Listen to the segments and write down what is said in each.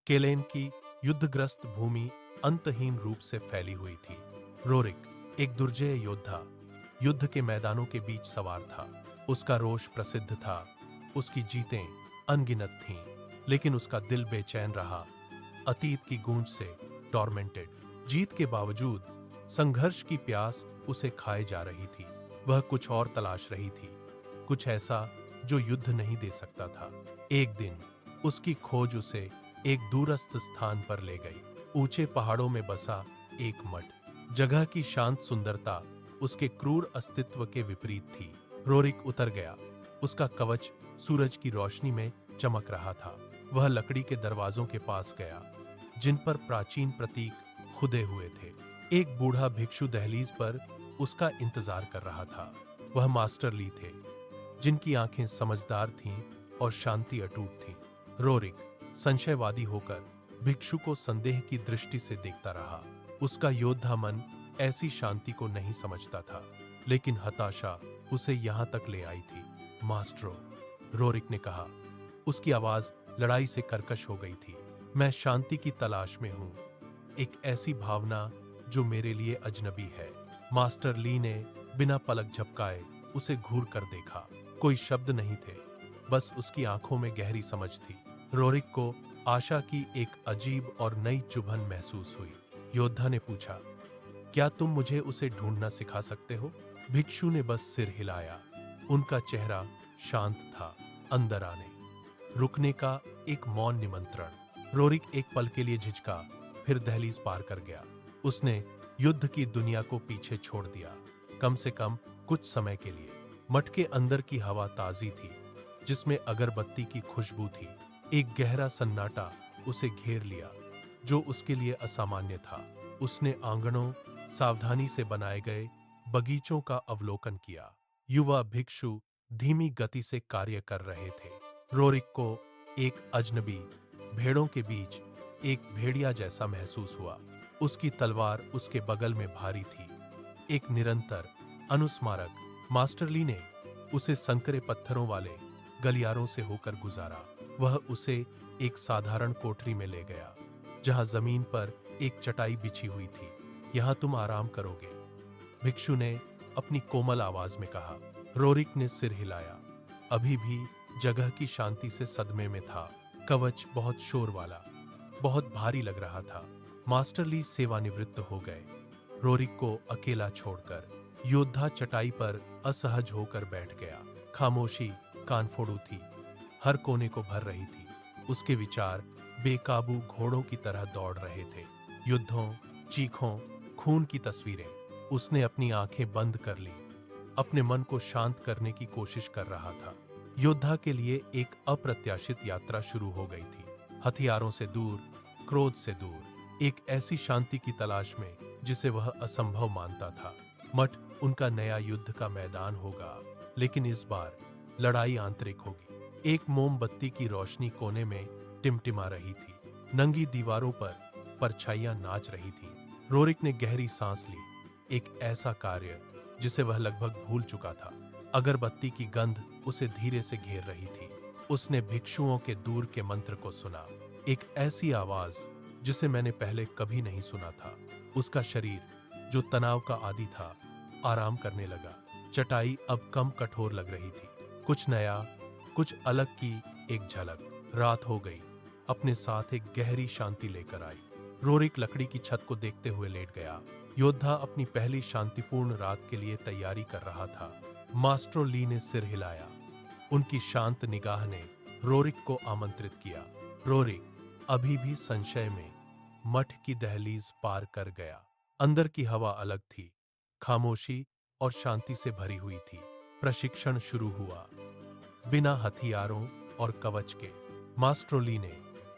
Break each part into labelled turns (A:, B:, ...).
A: केलेन की युद्धग्रस्त भूमि अंतहीन रूप से फैली हुई थी। रोरिक, एक दुर्जय योद्धा, युद्ध के मैदानों के बीच सवार था। उसका रोष प्रसिद्ध था, उसकी जीतें अनगिनत थीं, लेकिन उसका दिल बेचैन रहा, अतीत की गूंज से टॉर्मेंटेड। जीत के बावजूद संघर्ष की प्यास उसे खाए जा रही थी। वह कुछ और तलाश रही थी, कुछ ऐसा जो युद्ध नहीं दे सकता था। एक दिन उसकी खोज उसे एक दूरस्थ स्थान पर ले गई। ऊंचे पहाड़ों में बसा एक मठ। जगह की शांत सुंदरता उसके क्रूर अस्तित्व के विपरीत थी। रोरिक उतर गया। उसका कवच सूरज की रोशनी में चमक रहा था। वह लकड़ी के दरवाजों के पास गया, जिन पर प्राचीन प्रतीक खुदे हुए थे। एक बूढ़ा भिक्षु दहलीज पर उसका इंतजार कर रहा था। वह मास्टर ली थे, जिनकी आंखें समझदार थीं और शांति अटूट थी। रोरिक संशयवादी होकर भिक्षु को संदेह की दृष्टि से देखता रहा। उसका योद्धा मन ऐसी शांति को नहीं समझता था, लेकिन हताशा उसे यहां तक ले आई थी। मास्ट्रो, रोरिक ने कहा। उसकी आवाज लड़ाई से कर्कश हो गई थी। मैं शांति की तलाश में हूं, एक ऐसी भावना जो मेरे लिए अजनबी है। मास्टर ली ने बिना पलक झपकाए उसे घूर कर देखा। कोई शब्द नहीं थे, बस उसकी आंखों में गहरी समझ थी। रोरिक को आशा की एक अजीब और नई चुभन महसूस हुई। योद्धा ने पूछा, क्या तुम मुझे उसे ढूंढना सिखा सकते हो? भिक्षु ने बस सिर हिलाया। उनका चेहरा शांत था। अंदर आने, रुकने का एक मौन निमंत्रण। रोरिक एक पल के लिए झिझका, फिर दहलीज पार कर गया। उसने युद्ध की दुनिया को पीछे छोड़ दिया, कम से कम कुछ समय के लिए। मठ के अंदर की हवा ताजी थी, जिसमें अगरबत्ती की खुशबू थी। एक गहरा सन्नाटा उसे घेर लिया, जो उसके लिए असामान्य था। उसने आंगनों, सावधानी से बनाए गए बगीचों का अवलोकन किया। युवा भिक्षु धीमी गति से कार्य कर रहे थे। रोरिक को एक अजनबी, भेड़ों के बीच एक भेड़िया जैसा महसूस हुआ। उसकी तलवार उसके बगल में भारी थी, एक निरंतर अनुस्मारक। मास्टर ली ने उसे संकरे पत्थरों वाले गलियारों से होकर गुजारा। वह उसे एक साधारण कोठरी में ले गया, जहां जमीन पर एक चटाई बिछी हुई थी। यहां तुम आराम करोगे, भिक्षु ने अपनी कोमल आवाज में कहा। रोरिक ने सिर हिलाया, अभी भी जगह की शांति से सदमे में था। कवच बहुत शोर वाला, बहुत भारी लग रहा था। मास्टर ली सेवानिवृत्त हो गए। रोरिक को अकेला छोड़कर योद्धा चटाई पर असहज होकर बैठ गया। खामोशी कानफोड़ू थी, हर कोने को भर रही थी। उसके विचार बेकाबू घोड़ों की तरह दौड़ रहे थे। युद्धों, चीखों, खून की तस्वीरें। उसने अपनी आंखें बंद कर ली, अपने मन को शांत करने की कोशिश कर रहा था। योद्धा के लिए एक अप्रत्याशित यात्रा शुरू हो गई थी। हथियारों से दूर, क्रोध से दूर, एक ऐसी शांति की तलाश में जिसे वह असंभव मानता था। मठ उनका नया युद्ध का मैदान होगा, लेकिन इस बार लड़ाई आंतरिक होगी। एक मोमबत्ती की रोशनी कोने में टिमटिमा रही थी। नंगी दीवारों पर परछाइयां नाच रही थी। रोरिक ने गहरी सांस ली। एक ऐसा कार्य जिसे वह लगभग भूल चुका था। अगरबत्ती की गंध उसे धीरे से घेर रही थी। उसने भिक्षुओं के दूर के मंत्र को सुना, एक ऐसी आवाज जिसे मैंने पहले कभी नहीं सुना था। उसका शरीर, जो तनाव का आदी था, आराम करने लगा। चटाई अब कम कठोर लग रही थी। कुछ नया, कुछ अलग की एक झलक। रात हो गई, अपने साथ एक गहरी शांति लेकर आई। रोरिक लकड़ी की छत को देखते हुए लेट गया। योद्धा अपनी पहली शांतिपूर्ण रात के लिए तैयारी कर रहा था। मास्टर ली ने सिर हिलाया। उनकी शांत निगाह ने रोरिक को आमंत्रित किया। रोरिक अभी भी संशय में मठ की दहलीज पार कर गया। अंदर की हवा अलग थी, खामोशी और शांति से भरी हुई थी। प्रशिक्षण शुरू हुआ, बिना हथियारों और कवच के। मास्टर ली ने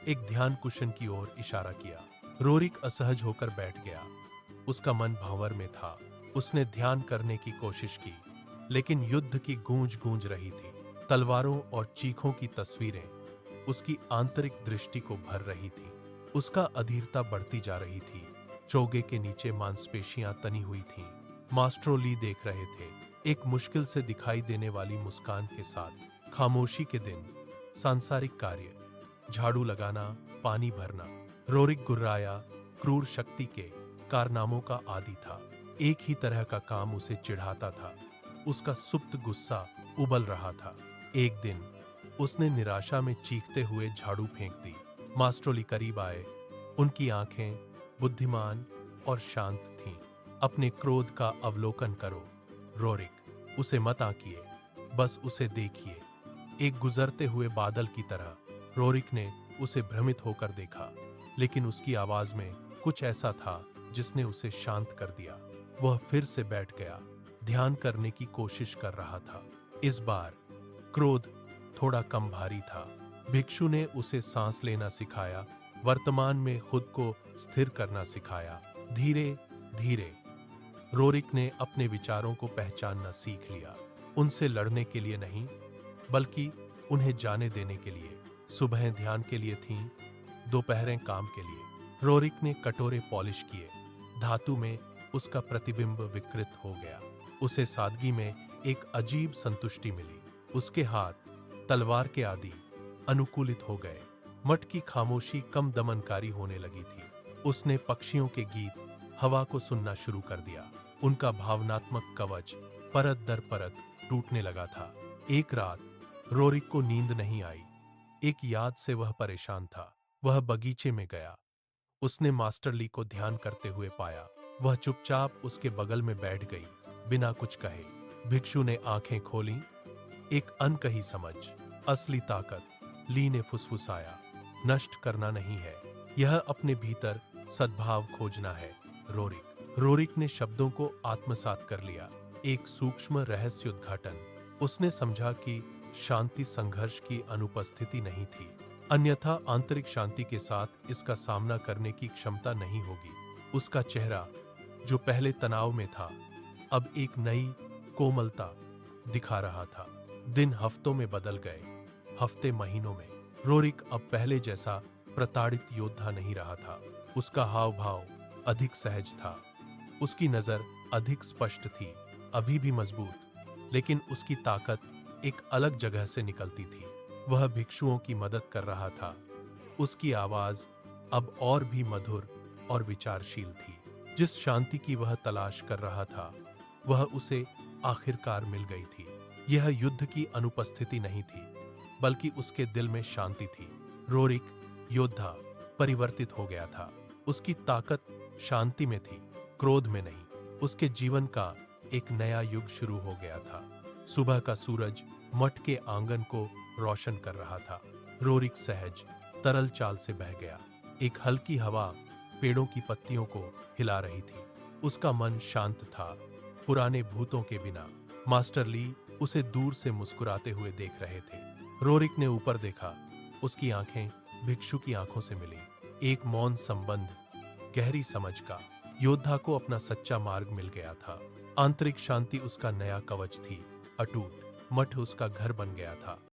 A: एक ध्यान कुशन की ओर इशारा किया। रोरिक असहज होकर बैठ गया। उसका मन भंवर में था। उसने ध्यान करने की कोशिश की, लेकिन युद्ध की गूंज गूंज रही थी। तलवारों और चीखों की तस्वीरें उसकी आंतरिक दृष्टि को भर रही थी। उसका अधीरता बढ़ती जा रही थी। चोगे के नीचे मांसपेशियां तनी हुई थीं। मास्टर ली देख रहे थे, एक मुश्किल से दिखाई देने वाली मुस्कान के साथ। खामोशी के दिन, सांसारिक कार्य, झाड़ू लगाना, पानी भरना। रोरिक गुर्राया, क्रूर शक्ति के कारनामों का आदी था। एक ही तरह का काम उसे चिढ़ाता था। उसका सुप्त गुस्सा उबल रहा था। एक दिन उसने निराशा में चीखते हुए झाड़ू फेंक दी। मास्ट्रोली करीब आए। उनकी आंखें बुद्धिमान और शांत थीं। अपने क्रोध का अवलोकन करो रोरिक, उसे मत आंकिए, बस उसे देखिए। एक गुजरते हुए बादल की तरह रोरिक ने उसे भ्रमित होकर देखा, लेकिन उसकी आवाज में कुछ ऐसा था जिसने उसे शांत कर दिया। वह फिर से बैठ गया, ध्यान करने की कोशिश कर रहा था। इस बार क्रोध थोड़ा कम भारी था। भिक्षु ने उसे सांस लेना सिखाया, वर्तमान में खुद को स्थिर करना सिखाया। धीरे धीरे रोरिक ने अपने विचारों को पहचानना सीख लिया। उनसे लड़ने के लिए नहीं, बल्कि उन्हें जाने देने के लिए। सुबहें ध्यान के लिए थीं, दोपहरें काम के लिए। रोरिक ने कटोरे पॉलिश किए। धातु में उसका प्रतिबिंब विकृत हो गया। उसे सादगी में एक अजीब संतुष्टि मिली। उसके हाथ तलवार के आदि अनुकूलित हो गए। मठ की खामोशी कम दमनकारी होने लगी थी। उसने पक्षियों के गीत, हवा को सुनना शुरू कर दिया। उनका भावनात्मक कवच परत दर परत टूटने लगा था। एक रात रोरिक को नींद नहीं आई। एक याद से वह परेशान था। वह बगीचे में गया। उसने मास्टर ली को ध्यान करते हुए पाया। वह चुपचाप उसके बगल में बैठ गई, बिना कुछ कहे। भिक्षु ने आंखें खोलीं। एक अनकही समझ, असली ताकत। ली ने फुसफुसाया, नष्ट करना नहीं है, यह अपने भीतर सद्भाव खोजना है रोरिक। रोरिक ने शब्दों को आत्मसात कर लिया। एक सूक्ष्म रहस्य उद्घाटन। उसने समझा कि शांति संघर्ष की अनुपस्थिति नहीं थी, अन्यथा आंतरिक शांति के साथ इसका सामना करने की क्षमता नहीं होगी। उसका चेहरा, जो पहले तनाव में था, अब एक नई कोमलता दिखा रहा था। दिन हफ्तों में बदल गए, हफ्ते महीनों में। रोरिक अब पहले जैसा प्रताड़ित योद्धा नहीं रहा था। उसका हाव भाव अधिक सहज था। उसकी नजर अधिक स्पष्ट थी, अभी भी मजबूत, लेकिन उसकी ताकत एक अलग जगह से निकलती थी। वह भिक्षुओं की मदद कर रहा था। उसकी आवाज अब और भी मधुर और विचारशील थी। जिस शांति की वह तलाश कर रहा था, वह उसे आखिरकार मिल गई थी। यह युद्ध की अनुपस्थिति नहीं थी, बल्कि उसके दिल में शांति थी। रोरिक, योद्धा, परिवर्तित हो गया था। उसकी ताकत शांति में थी, क्रोध में नहीं। उसके जीवन का एक नया युग शुरू हो गया था। सुबह का सूरज मठ के आंगन को रोशन कर रहा था। रोरिक सहज, तरल चाल से बह गया। एक हल्की हवा पेड़ों की पत्तियों को हिला रही थी। उसका मन शांत था, पुराने भूतों के बिना। मास्टर ली उसे दूर से मुस्कुराते हुए देख रहे थे। रोरिक ने ऊपर देखा। उसकी आंखें भिक्षु की आंखों से मिली। एक मौन संबंध, गहरी समझ का। योद्धा को अपना सच्चा मार्ग मिल गया था। आंतरिक शांति उसका नया कवच थी, अटूट। मठ उसका घर बन गया था।